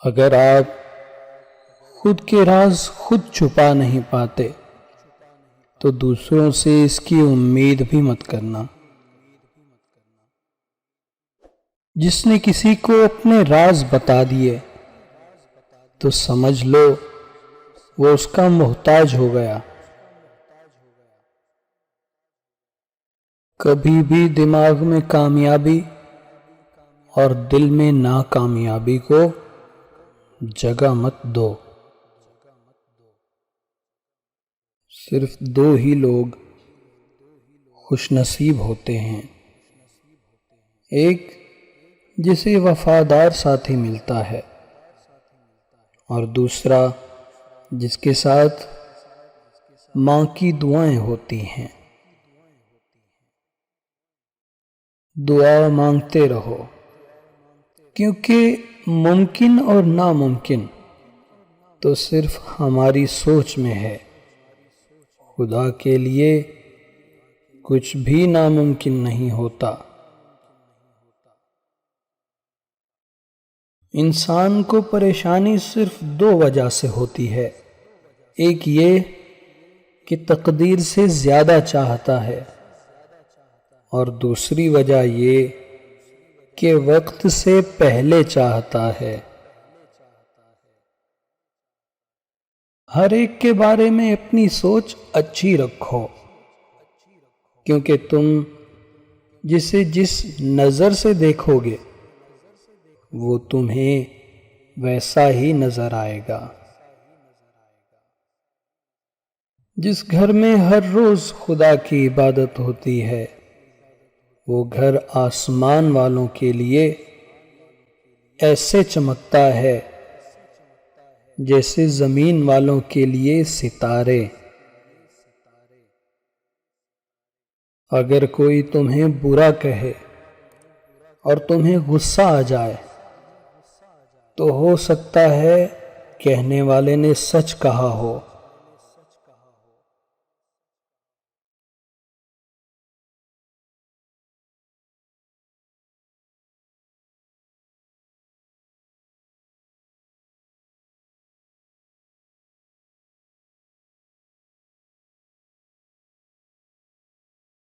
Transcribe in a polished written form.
اگر آپ خود کے راز خود چھپا نہیں پاتے تو دوسروں سے اس کی امید بھی مت کرنا۔ جس نے کسی کو اپنے راز بتا دیے تو سمجھ لو وہ اس کا محتاج ہو گیا۔ کبھی بھی دماغ میں کامیابی اور دل میں ناکامیابی کو جگہ مت دو۔ صرف دو ہی لوگ خوش نصیب ہوتے ہیں، ایک جسے وفادار ساتھی ملتا ہے اور دوسرا جس کے ساتھ ماں کی دعائیں ہوتی ہیں۔ دعا مانگتے رہو، کیونکہ ممکن اور ناممکن تو صرف ہماری سوچ میں ہے۔ خدا کے لیے کچھ بھی ناممکن نہیں ہوتا۔ انسان کو پریشانی صرف دو وجہ سے ہوتی ہے، ایک یہ کہ تقدیر سے زیادہ چاہتا ہے، اور دوسری وجہ یہ کہ وقت سے پہلے چاہتا ہے۔ ہر ایک کے بارے میں اپنی سوچ اچھی رکھو، کیونکہ تم جسے جس نظر سے دیکھو گے وہ تمہیں ویسا ہی نظر آئے گا۔ جس گھر میں ہر روز خدا کی عبادت ہوتی ہے وہ گھر آسمان والوں کے لیے ایسے چمکتا ہے جیسے زمین والوں کے لیے ستارے۔ اگر کوئی تمہیں برا کہے اور تمہیں غصہ آ جائے تو ہو سکتا ہے کہنے والے نے سچ کہا ہو،